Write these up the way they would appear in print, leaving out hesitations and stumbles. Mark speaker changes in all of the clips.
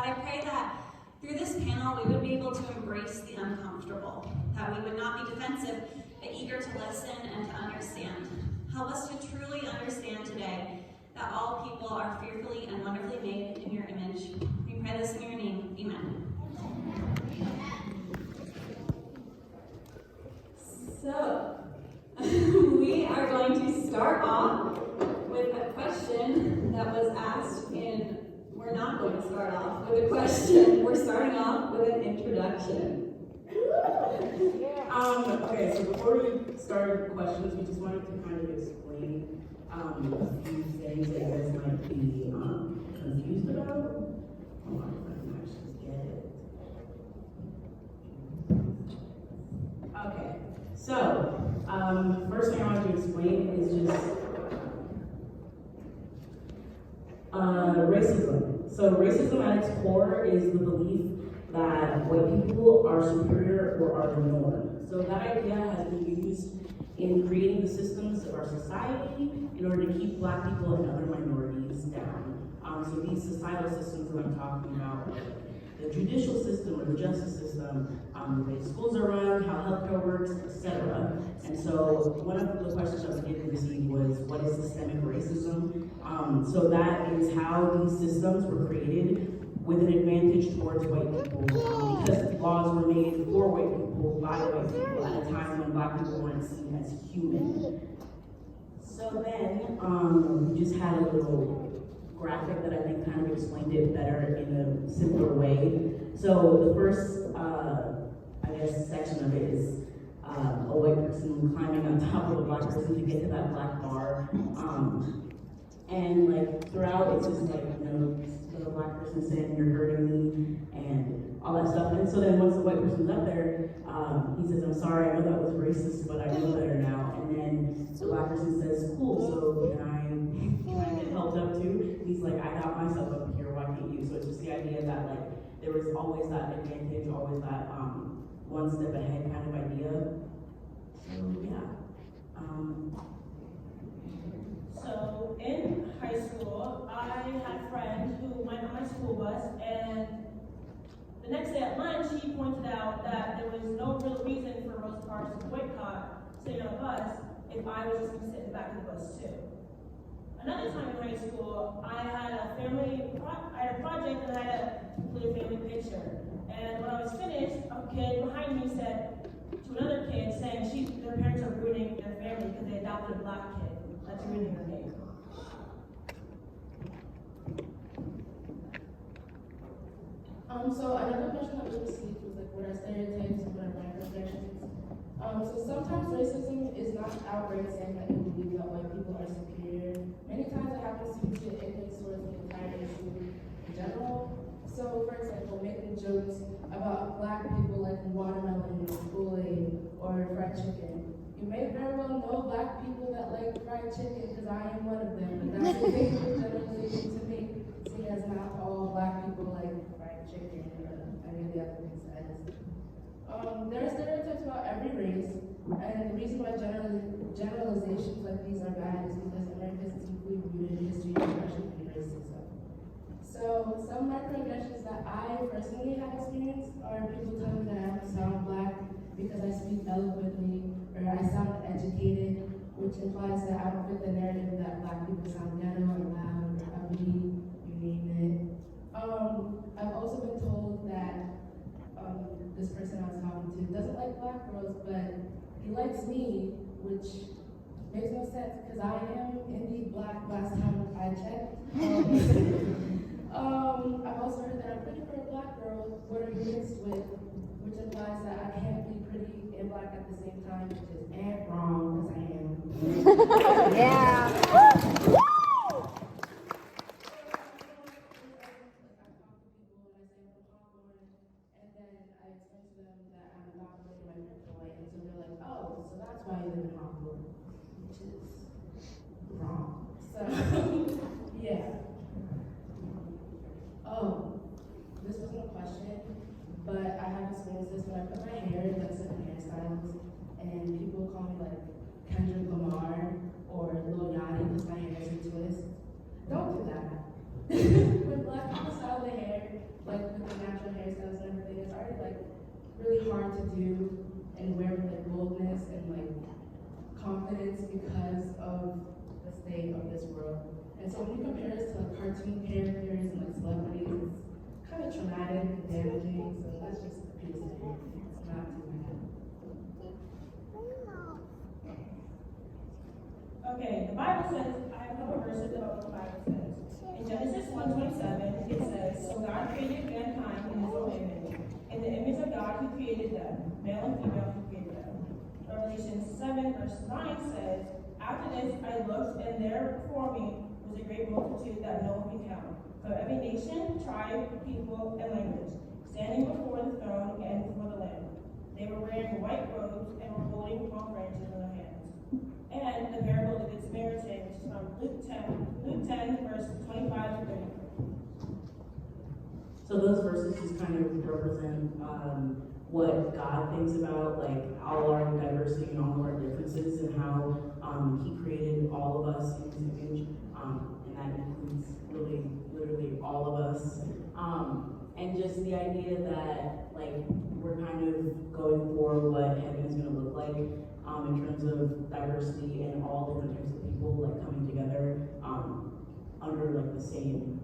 Speaker 1: God, I pray that through this panel we would be able to embrace the uncomfortable, that we would not be defensive, but eager to listen and to understand. Help us to truly understand today that all people are fearfully and wonderfully made in your image. We pray this in your name. Amen. So, we are going to start off with a question that was asked we're not going to start off with a question. We're starting off with an introduction.
Speaker 2: Okay, so before we start the questions, we just wanted to kind of explain a few things that you guys might be confused about. Hold on, if I can actually get it. Okay, so first thing I want to explain is just racism. So racism at its core is the belief that white people are superior or are the norm. So that idea has been used in creating the systems of our society in order to keep Black people and other minorities down. So these societal systems that I'm talking about, like the judicial system or the justice system, the way schools are run, how healthcare works, etc. And so one of the questions I was getting received was, what is systemic racism? So that is how these systems were created with an advantage towards white people, because laws were made for white people, by white people, at a time when Black people weren't seen as human. So then, we just had a little graphic that I think kind of explained it better in a simpler way. So the first, section of it is a white person climbing on top of a Black person to get to that Black bar. And like throughout, it's just like, the Black person saying, "You're hurting me," and all that stuff. And so then once the white person's up there, he says, "I'm sorry, I know that was racist, but I know better now." And then the Black person says, "Cool, so can I get helped up too?" And he's like, "I got myself up here, why can't you?" So it's just the idea that like there was always that advantage, always that one step ahead kind of idea. So yeah.
Speaker 3: So in high school, I had a friend who went on my school bus, and the next day at lunch, he pointed out that there was no real reason for Rosa Parks to boycott staying on a bus if I was just going to sit in the back of the bus too. Another time in high school, I had a project and I had to complete a family picture. And when I was finished, a kid behind me said to another kid, saying their parents are ruining their family because they adopted a Black kid. That's ruining their name.
Speaker 4: So another question that was received was like, what are stereotypes and what are microaggressions? So sometimes racism is not outright saying that you believe that white people are superior. Many times it happens to be ignorance towards the entire issue in general. So for example, making jokes about Black people like watermelon, Kool-Aid, or fried chicken. You may very well know Black people that like fried chicken because I am one of them, but that's a dangerous generalization to make, seeing as not all Black people like fried chicken or any of the other things that is. There are stereotypes about every race, and the reason why generalizations like these are bad is because America is deeply rooted in history, oppression, and racism. So some microaggressions that I personally have experienced are people telling me that I don't sound Black because I speak eloquently, or I sound educated, which implies that I don't fit the narrative that Black people sound ghetto or loud or uppity, you name it. I've also been told that this person I was talking to doesn't like Black girls, but he likes me, which makes no sense because I am indeed Black last time I checked. I've also heard that I'm pretty for a Black girl, what are you mixed with, which implies that I can't be pretty and Black at the same time, which is wrong, because I am.
Speaker 5: Yeah.
Speaker 4: Wrong. So, yeah. Oh, this wasn't a question, but I have experienced this when I put my hair in like certain hairstyles, and people call me like Kendrick Lamar or Lil Yachty because my hair is a twist. Don't do that. When Black people style their hair, like with the natural hairstyles and everything, it's already like really hard to do and wear with like boldness and like confidence because of the state of this world. And so when you compare us to like cartoon characters and like celebrities, it's kind of traumatic and damaging. So that's just a piece of it. It's not too bad.
Speaker 3: Okay, the Bible says, I have a couple verses about what the Bible says. In Genesis 1:27, it says, "So God created mankind in his own image. In the image of God, he created them. Male and female, he created them." Revelation 7:9 says, "After this I looked, and there before me was a great multitude that no one can count, from every nation, tribe, people, and language, standing before the throne and before the Lamb. They were wearing white robes and were holding palm branches in their hands." And the parable of the Good Samaritan, which is from Luke 10, verse 25 to 30.
Speaker 2: So those verses just kind of represent what God thinks about, like all our diversity and all of our differences, and how He created all of us in His image, and that includes really, literally all of us. And just the idea that like we're kind of going for what heaven is going to look like in terms of diversity and all different types of people like coming together under like the same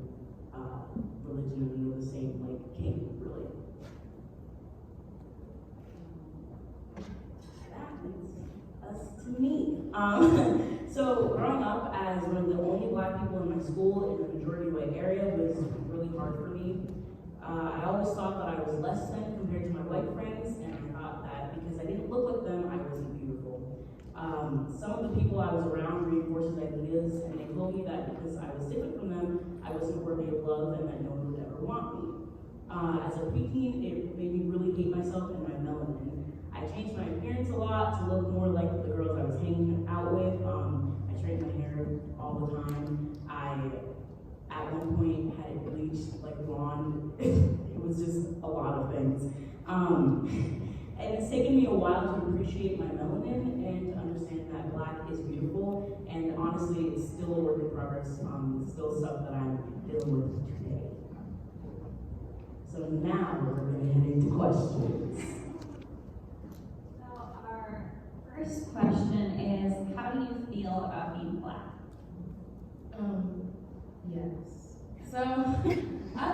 Speaker 2: religion and the same like king, really. That leads us to me. So growing up as one of the only Black people in my school in the majority white area was really hard for me. I always thought that I was less than compared to my white friends, and I thought that because I didn't look like them, I wasn't beautiful. Some of the people I was around reinforced these ideas, and they told me that because I was different from them, I wasn't worthy of love and that no one would ever want me. As a preteen, it made me really hate myself and my melanin. I changed my appearance a lot to look more like the girls I was hanging out with. I straightened my hair all the time. At one point, had it bleached like blonde. It was just a lot of things. And it's taken me a while to appreciate my melanin and to understand that Black is beautiful. And honestly, it's still a work in progress. It's still stuff that I'm dealing with today. So now we're going to head into questions.
Speaker 1: So our first question is, how do you feel about being Black?
Speaker 4: Yes. So, I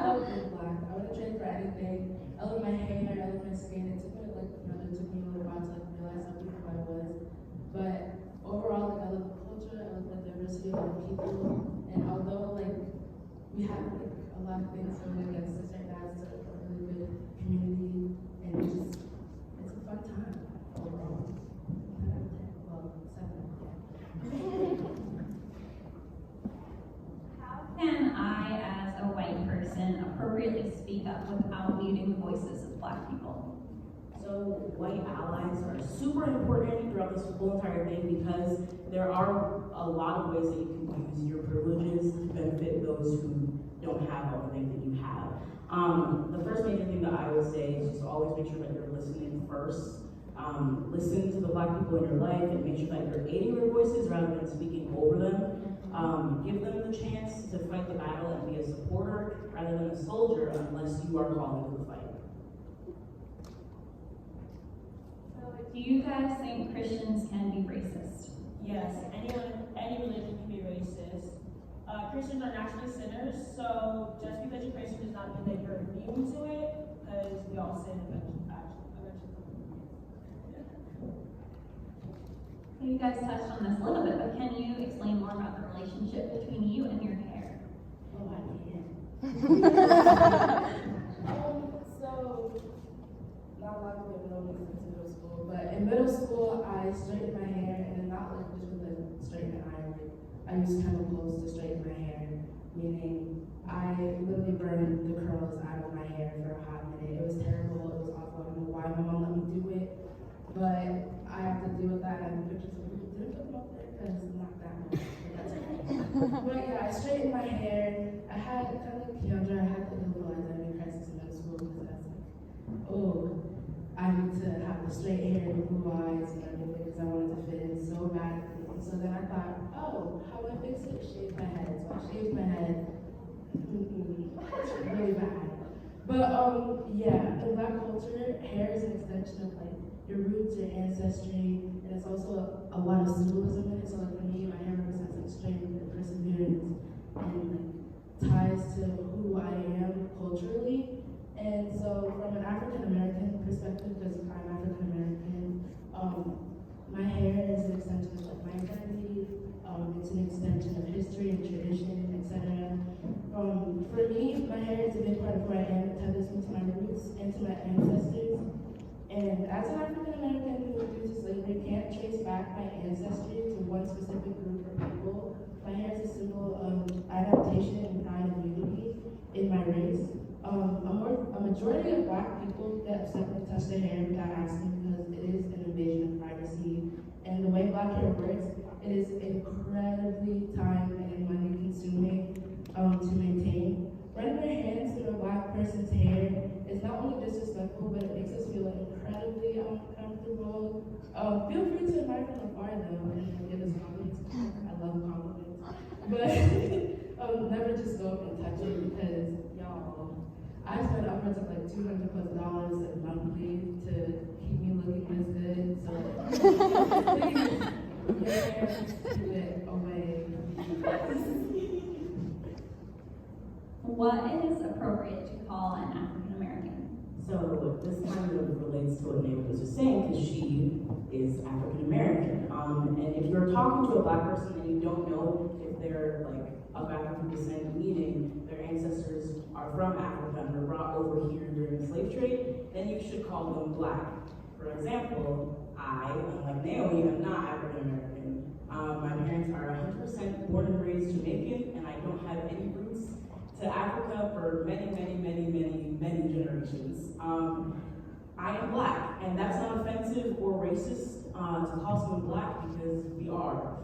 Speaker 4: love being Black. I wouldn't trade for anything. I love my hair, I love my skin. It took me it took me a little while to realize how beautiful I was. But overall, I love the culture, I love the diversity of the people. And although we have a lot of things going against us right now, it's a really good community, and it's a fun time overall. Well, 7.
Speaker 1: How can I, as a white person, appropriately speak up without muting the voices of Black people?
Speaker 2: So white allies are super important throughout this whole entire thing because there are a lot of ways that you can use your privileges to benefit those who don't have all the things that you have. The first major thing that I would say is just always make sure that you're listening first. Listen to the Black people in your life and make sure that you're aiding their voices rather than speaking over them. Give them the chance to fight the battle and be a supporter rather than a soldier unless you are calling the fight.
Speaker 1: Do you guys think Christians can be racist?
Speaker 3: Yes, any religion can be racist. Christians are naturally sinners, so just because you're Christian does not mean that you're immune to it, because we all sin eventually.
Speaker 1: You guys touched on this a little bit, but can you explain more about the relationship between you and your hair?
Speaker 2: Oh, I can.
Speaker 4: So, not a lot of people know me since middle school, but in middle school, I straightened my hair, and not like just with a straighten iron. I used chemicals to straighten my hair, meaning I literally burned the curls out of my hair for a hot minute. It was terrible. It was awful. I don't know why my mom let me do it, but I have to deal with that. I have pictures of people didn't put them up there because it's not that much. But that's okay. But yeah, I straightened my hair. I had kind of like Keandra, I had like a little identity crisis in middle school because I was like, oh, I need to have the straight hair and the blue eyes and everything because I wanted to fit in so badly. And so then I thought, oh, how do I fix it? Shave my head. So I shaved my head. It's really bad. But yeah, in Black culture, hair is an extension of like your roots, your ancestry, and it's also a lot of symbolism in it. So like for me, my hair represents like strength and perseverance, and like ties to who I am culturally. And so from an African American perspective, because I'm African American, my hair is an extension of like my identity. It's an extension of history and tradition, etc. For me, my hair is a big part of who I am. It tethers me to my roots and to my ancestors. And as an African American who, due to slavery, can't trace back my ancestry to one specific group of people, my hair is a symbol of adaptation and pride and unity in my race. A majority of Black people get upset when they touch their hair without asking because it is an invasion of privacy. And the way Black hair works, it is incredibly time and money consuming to maintain. Running your hands through a Black person's hair is not only disrespectful, but it makes us feel incredibly uncomfortable. Feel free to admire from afar though and give us compliments. I love compliments. But never just go up and touch it because y'all, I spend upwards of like $200+ a monthly to keep me looking this good. So please, your hair, keep it away.
Speaker 1: What is appropriate to call an African American?
Speaker 2: So this kind of relates to what Naomi was just saying, because she is African American. And if you're talking to a Black person and you don't know if they're like of African descent, meaning their ancestors are from Africa and were brought over here during the slave trade, then you should call them Black. For example, I, unlike Naomi, am not African American. My parents are 100% born and raised Jamaican, and I don't have any roots to Africa for many generations. I am Black, and that's not offensive or racist to call someone Black, because we are.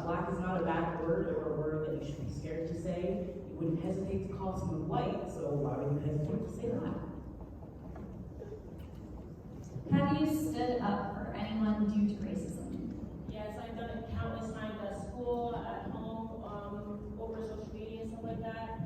Speaker 2: Black is not a bad word or a word that you should be scared to say. You wouldn't hesitate to call someone white, so why would you hesitate to say Black?
Speaker 1: Have you stood up for anyone due to racism?
Speaker 3: Yes, I've done it countless times at school, at home, over social media and stuff like that.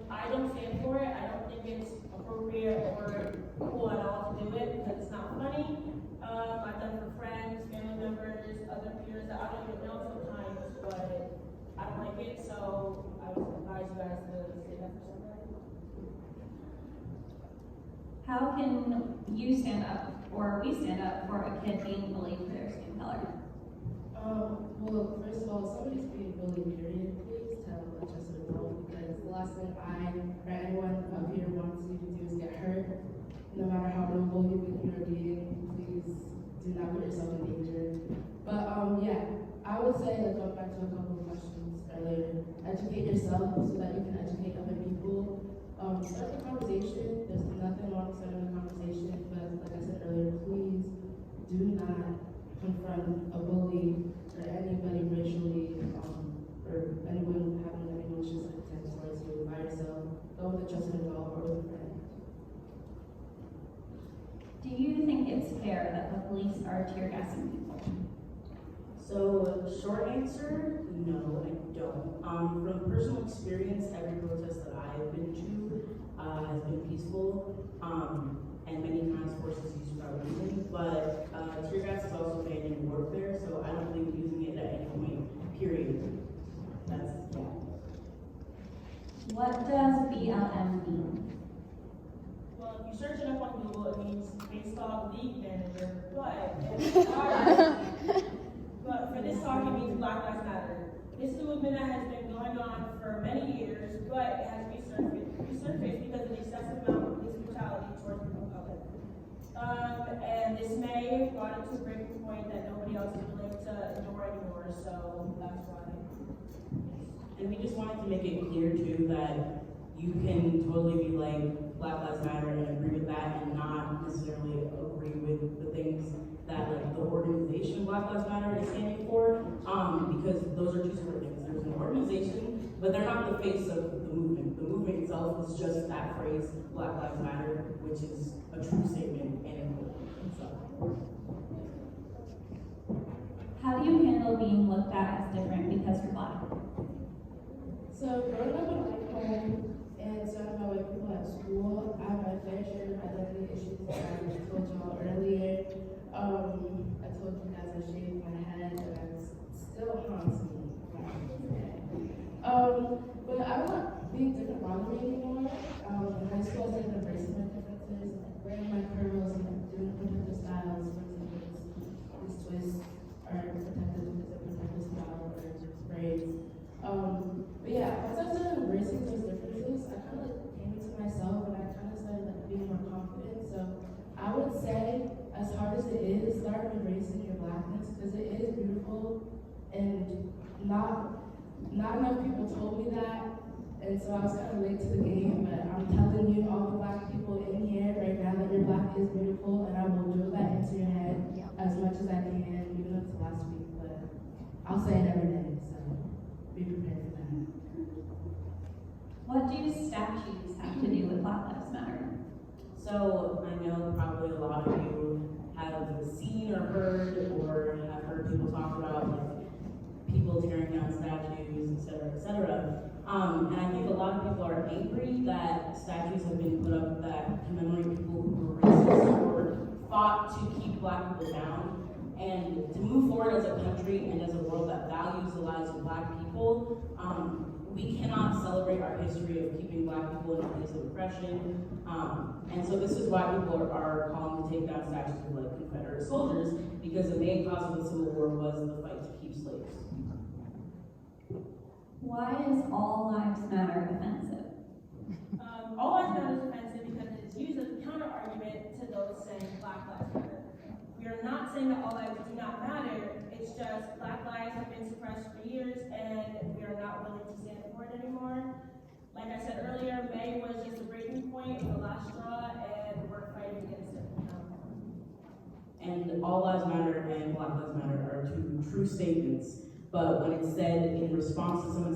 Speaker 3: I don't stand for it. I don't think it's appropriate or cool at all to do it because it's not funny. I've done it for friends, family members, other peers that I don't even know sometimes, but I don't like it, so I would advise you guys to stand up for somebody.
Speaker 1: How can you stand up, or we stand up, for a kid being bullied for their skin color?
Speaker 4: Well, first of all, if somebody's being bullied, period, please tell a trusted adult, because the last thing I or anyone up here wants you to do is get hurt. No matter how noble you think you're being, please do not put yourself in danger. But yeah, I would say, like, going back to a couple of questions earlier, educate yourself so that you can educate other people. Start the conversation. There's nothing wrong with starting a conversation, but like I said earlier, please do not confront a bully or anybody racially, or anyone having any emotions like intense towards you by yourself. Go with a trusted adult or with a friend.
Speaker 1: Do you think it's fair that the police are tear gassing people?
Speaker 2: So, short answer, no, I don't. From personal experience, every protest that I've been to has been peaceful, and many times force is used without reason. But tear gas is also banned in warfare, so I don't believe using it at any point, period. That's, yeah.
Speaker 1: What does BLM mean?
Speaker 3: Well, if you search it up on Google, it means baseball league manager, but for this talk, it means Black Lives Matter. This movement has been going on for many years, but it has resurfaced because of the excessive amount of police brutality towards the public. And this May brought it to a breaking point that nobody else is willing to endure anymore, so that's why.
Speaker 2: And we just wanted to make it clear too that you can totally be like Black Lives Matter and agree with that and not necessarily agree with the things that like the organization Black Lives Matter is standing for, because those are two separate things. There's an organization, but they're not the face of the movement. The movement itself is just that phrase, Black Lives Matter, which is a true statement and important. So.
Speaker 1: How do you handle being looked at as different because you're Black?
Speaker 4: So growing up in a white home and surrounded by white people at school, told y'all earlier. I told you guys I shaved my head, and that still haunts me. But I don't want being different bother me anymore. In high school, I started embracing my differences, like wearing my curls and doing protective styles. For example, these twists are protective because they're protective style or braids. But yeah, once I started embracing those differences, I kind of like came into myself and I kind of started like being more confident. So I would say, as hard as it is, start embracing your blackness because it is beautiful, and not enough people told me that, and so I was kind of late to the game. But I'm telling you, all the black people in here right now, that your black is beautiful, and I will drill that into your head as much as I can, even up to last week. But I'll say it every day, so be prepared for that.
Speaker 1: What do statues have to do with Black Lives Matter?
Speaker 2: So I know probably a lot of you have seen or heard people talk about like people tearing down statues, et cetera, et cetera. And I think a lot of people are angry that statues have been put up that commemorate people who were racist or fought to keep black people down. And to move forward as a country and as a world that values the lives of black people, we cannot celebrate our history of keeping black people in a place of oppression. And so this is why people are calling to take down statues of like Confederate soldiers, because the main cause of the Civil War was the fight to keep slaves.
Speaker 1: Why is all lives matter offensive?
Speaker 3: All lives matter is offensive because it is used as a counter argument to those saying Black Lives Matter. We are not saying that all lives do not matter. It's just Black lives have been suppressed for years, and we are not willing to stand for it anymore. Like I said earlier, May was just a breaking point, the last straw, and we're fighting against it now.
Speaker 2: And all lives matter and Black Lives Matter are two true statements. But when it's said in response to someone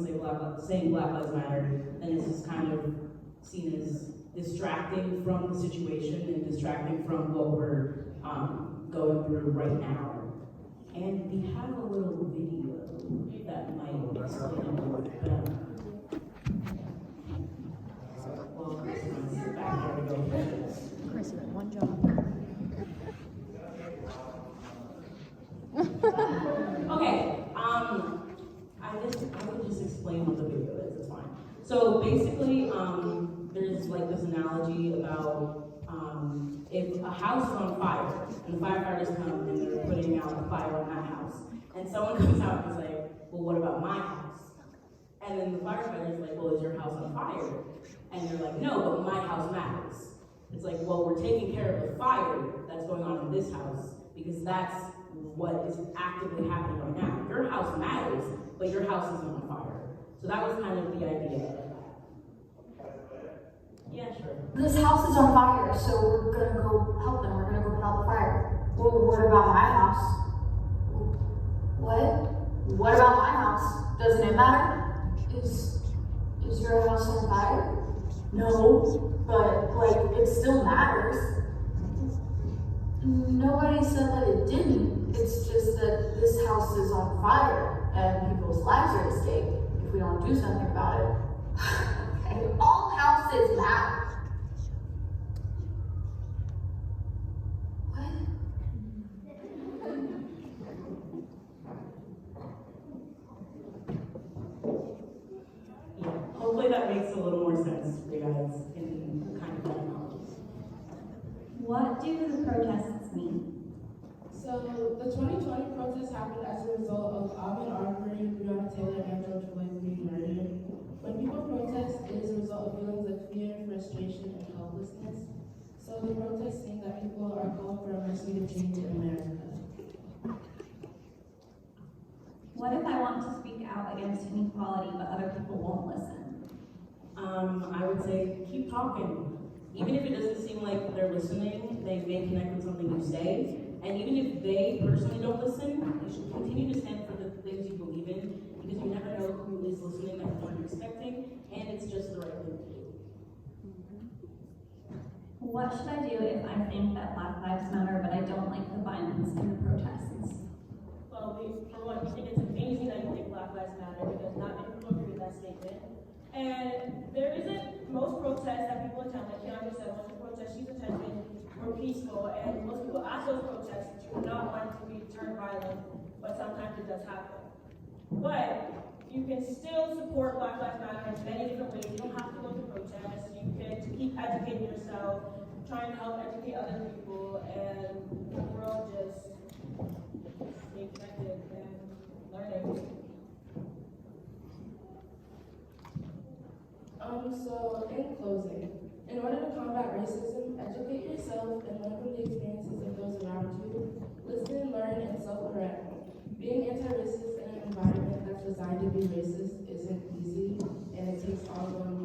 Speaker 2: saying Black Lives Matter, then it's just kind of seen as distracting from the situation and distracting from what we're going through right now. And we have a little video that might explain it a little bit better. Well, Chris is back there to go.
Speaker 5: Chris, one job.
Speaker 2: Okay, I would just explain what the video is, it's fine. So basically, there's like this analogy about if a house is on fire, and the firefighters come and they're putting out a fire on that house, and someone comes out and is like, well, what about my house? And then the firefighter's like, well, is your house on fire? And they're like, no, but my house matters. It's like, well, we're taking care of the fire that's going on in this house, because that's what is actively happening right now. Your house matters, but your house isn't on fire. So that was kind of the idea of that. Yeah, sure.
Speaker 6: This house is on fire, so we're gonna go help them. We're gonna go put out the fire. Well, what about my house? What? What about my house? Doesn't it matter? Is your house on fire? No, but like it still matters. Nobody said that it didn't. It's just that this house is on fire and people's lives are at stake if we don't do something about it. Okay, all houses matter. What?
Speaker 2: Yeah, hopefully that makes a little more sense for you guys in kind of that analogy.
Speaker 1: What do the protests mean?
Speaker 4: So the 2020 protests happened as a result of Ahmaud Arbery, Breonna Taylor, and George Floyd being murdered. When people protest, it is a result of feelings of fear, frustration, and helplessness. So the protests mean that people are calling for a massive change in America.
Speaker 1: What if I want to speak out against inequality, but other people won't listen?
Speaker 2: I would say keep talking. Even if it doesn't seem like they're listening, they may connect with something you say. And even if they personally don't listen, you should continue to stand for the things you believe in, because you never know who is listening that you're expecting, and it's just the right thing to do.
Speaker 1: What should I do if I think that Black Lives Matter, but I don't like the violence in the protests?
Speaker 3: Well, for one, we think it's amazing that you think Black Lives Matter because not many people agree with that statement. And there isn't most protests that people attend, like Keandra said, most of the protests she's attended were peaceful, and it does happen. But you can still support Black Lives Matter in many different ways. You don't have to go to protests. You can keep educating yourself, trying to help educate other people, and we're all just stay connected and learning.
Speaker 4: So in closing, in order to combat racism, educate yourself and learn from the experiences of those around you. Listen, learn, and self-correct. Being anti-racist in an environment that's designed to be racist isn't easy, and it takes ongoing